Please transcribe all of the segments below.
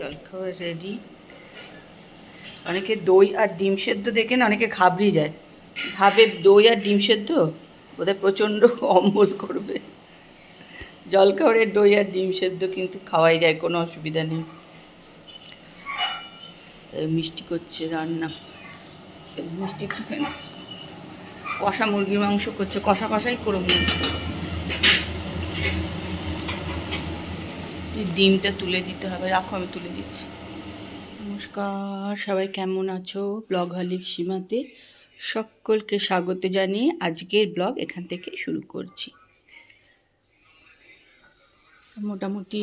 জলখাবার রেডি। অনেকে দই আর ডিম সেদ্ধ দেখে না অনেকে ঘাবড়িয়ে যায়, ভাবে দই আর ডিম সেদ্ধ বোধহয় প্রচণ্ড অম্বল করবে। জলখাবারের দই আর ডিম সেদ্ধ কিন্তু খাওয়াই যায়, কোনো অসুবিধা নেই। মিষ্টি করছে রান্না, মিষ্টি একটুখানি কষা মুরগির মাংস করছে, কষা কষাই করব। ডিমটা তুলে দিতে হবে, রাখো আমি তুলে দিচ্ছি। নমস্কার, সবাই কেমন আছো? ব্লগ হলিক সীমাতে সকলকে স্বাগত জানিয়ে আজকের ব্লগ এখান থেকে শুরু করছি। মোটামুটি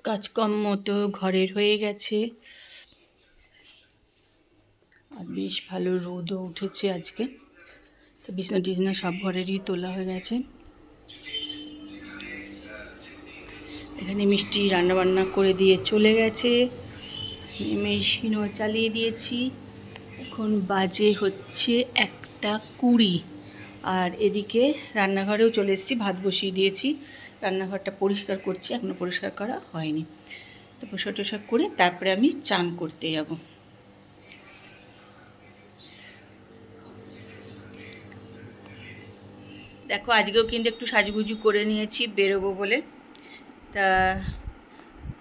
কাজকর্ম তো ঘরের হয়ে গেছে, আর বেশ ভালো রোদও উঠেছে আজকে। তো বিছনা টিছনা সব ঘরেরই তোলা হয়ে গেছে। এখানে মিষ্টি রান্নাবান্না করে দিয়ে চলে গেছে, মেশিনও চালিয়ে দিয়েছি। এখন বাজে হচ্ছে 1:20, আর এদিকে রান্নাঘরেও চলে এসেছি, ভাত বসিয়ে দিয়েছি। রান্নাঘরটা পরিষ্কার করছি, এখনও পরিষ্কার করা হয়নি। তো পোশাক টোশাক করে তারপরে আমি চান করতে যাব। দেখো আজকেও কিন্তু একটু সাজুগুজু করে নিয়েছি বেরোবো বলে। তা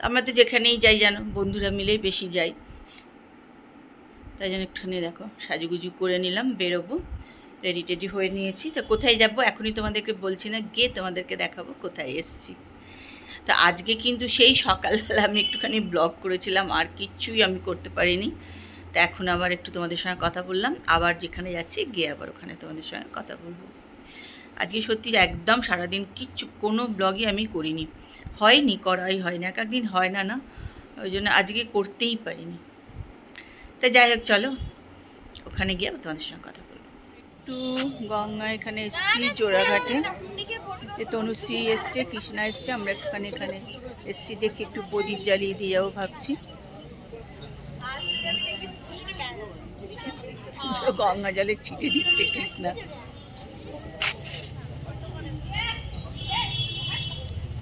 আমরা তো যেখানেই যাই জানো, বন্ধুরা মিলেই বেশি যাই, তাই জন্য একটুখানি দেখো সাজুগুজু করে নিলাম, বেরোবো। রেডি টেডি হয়ে নিয়েছি। তা কোথায় যাব এখনই তোমাদেরকে বলছি না, গিয়ে তোমাদেরকে দেখাবো কোথায় এসছি। তো আজকে কিন্তু সেই সকালবেলা আমি একটুখানি ব্লগ করেছিলাম, আর কিচ্ছুই আমি করতে পারিনি। তো এখন আবার একটু তোমাদের সঙ্গে কথা বললাম, আবার যেখানে যাচ্ছি গিয়ে আবার ওখানে তোমাদের সঙ্গে কথা বলবো। আজকে সত্যি একদম সারাদিন কিচ্ছু কোনো ব্লগই আমি করিনি, হয়নি, করাই হয় না, এক একদিন হয় না না, ওই জন্য আজকে করতেই পারিনি। তা যাই হোক, চলো ওখানে গিয়ে তোমাদের সঙ্গে কথা বলবো। একটু গঙ্গা এখানে এসছি জোড়াঘাটে, যে তনুশ্রী এসছে, কৃষ্ণা এসছে, আমরা একটুখানি এখানে এসছি, দেখি একটু প্রদীপ জ্বালিয়ে দিয়ে যাবো ভাবছি। গঙ্গা জলে ছিটে দিচ্ছে কৃষ্ণা।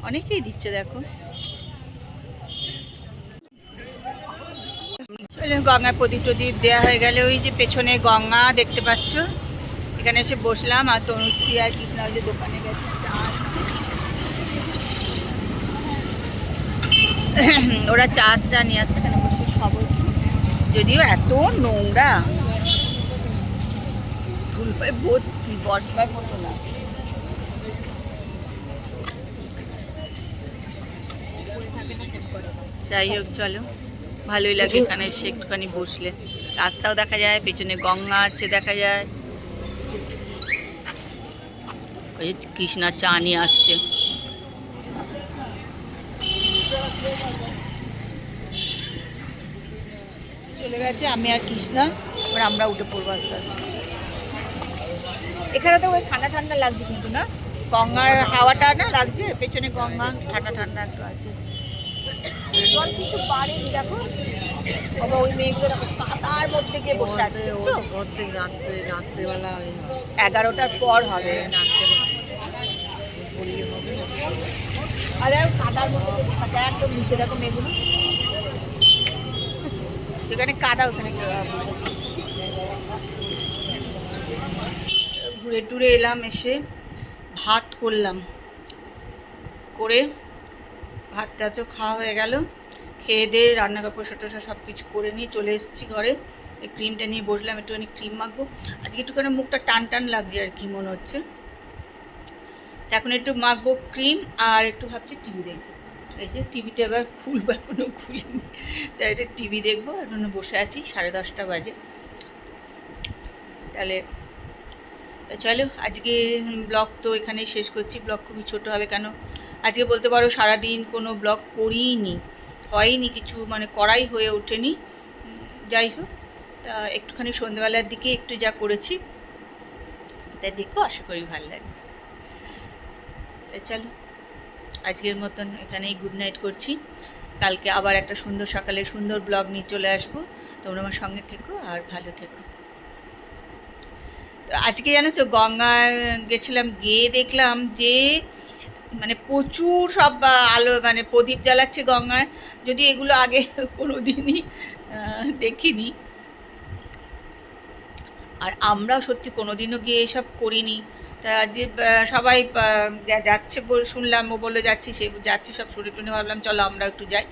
অনেকেই দিচ্ছে দেখো। গঙ্গায় প্রদীপ টদীপ দেওয়া হয়ে গেলে ওই যে পেছনে গঙ্গা দেখতে পাচ্ছ, এখানে এসে বসলাম। আর তনুশ্রী আর কৃষ্ণা ওই যে দোকানে গেছে চা, ওরা চাটা নিয়ে আসছে, এখানে বসে খাবো। যদিও এত নোংরা, ধুলোয় ভর্তি, বসবার মতো না। যাই হোক চলো, ভালোই লাগে এখানে এসে একটুখানি বসলে, রাস্তাও দেখা যায়, পেছনে গঙ্গা আছে দেখা যায়। ওই যে কৃষ্ণা চা নিয়ে আসছে। চলে গেছে আমি আর কৃষ্ণা, এবার আমরা উঠে পড়বো আস্তে আস্তে। এখানে তো বেশ ঠান্ডা ঠান্ডা লাগছে কিন্তু না, গঙ্গার হাওয়াটা না লাগছে, পেছনে গঙ্গা ঠান্ডা ঠান্ডা একটু আছে। জল কিন্তু বাড়েনি দেখো, বাবা ওই মেয়েগুলো দেখো কাদার মধ্যে গিয়ে বসে আছে, অর্ধেক রাত্রেবেলা 11টার পর হবে। আরে কাদার মধ্যে বসে থাকে, একদম নিচে দেখো মেয়েগুলো, যেখানে কাদা ওখানে বসেছে। ঘুরে টুরে এলাম, এসে ভাত করলাম, করে ভাত টাতও খাওয়া হয়ে গেল। খেয়ে দিয়ে রান্নাঘর পোষা টোষা সব কিছু করে নিয়ে চলে এসেছি ঘরে। এই ক্রিমটা নিয়ে বসলাম, একটুখানি ক্রিম মাখবো। আজকে একটুখানি মুখটা টান টান লাগছে আর কি মনে হচ্ছে। তো এখন একটু মাখবো ক্রিম, আর একটু ভাবছি টিভি দেখবো। এই যে টিভিটা এবার খুলবো, এখনও খুলিনি, তাই এটা টিভি দেখবো। এখন বসে আছি, 10:30 বাজে। তাহলে চলো আজকে ব্লগ তো এখানেই শেষ করছি। ব্লগ খুবই ছোটো হবে, কেন আজকে বলতে পারো সারাদিন কোনো ব্লগ করিনি, হয়নি কিছু, মানে করাই হয়ে ওঠেনি। যাই হোক, তা একটুখানি সন্ধ্যেবেলার দিকে একটু যা করেছি তাই দেখো, আশা করি ভালো লাগবে। তাই চলো আজকের মতন এখানেই গুড নাইট করছি। কালকে আবার একটা সুন্দর সকালে সুন্দর ব্লগ নিয়ে চলে আসবো। তোমরা আমার সঙ্গে থেকো আর ভালো থেকো। তো আজকে জানো তো গঙ্গায় গেছিলাম, গিয়ে দেখলাম যে মানে প্রচুর সব আলো মানে প্রদীপ জ্বালাচ্ছে গঙ্গায়, যদি এগুলো আগে কোনো দিনই দেখিনি। আর আমরাও সত্যি কোনোদিনও গিয়ে এসব করিনি। তা যে সবাই যাচ্ছে শুনলাম, ও বললো যাচ্ছি, সে যাচ্ছে, সব শুনে টুনে ভাবলাম চলো আমরা একটু যাই,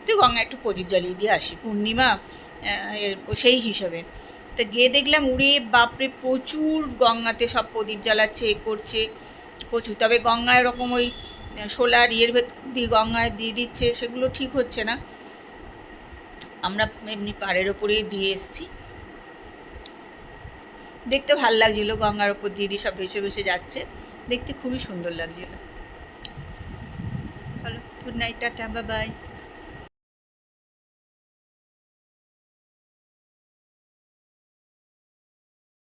তো গঙ্গায় একটু প্রদীপ জ্বালিয়ে দিয়ে আসি পূর্ণিমা এর সেই হিসাবে। তা গিয়ে দেখলাম উড়ে বাপরে প্রচুর গঙ্গাতে সব প্রদীপ জ্বালাচ্ছে, এ করছে প্রচুর। তবে গঙ্গায় এরকম ওই সোলার ইয়ের ভেতর দিয়ে গঙ্গায় দিয়ে দিচ্ছে, সেগুলো ঠিক হচ্ছে না। আমরা এমনি পাড়ের ওপরেই দিয়ে এসছি। দেখতে ভাল লাগছিল, গঙ্গার ওপর দিদি সব ভেসে ভেসে যাচ্ছে, দেখতে খুবই সুন্দর লাগছিল। Hello, good night, tata, bye bye.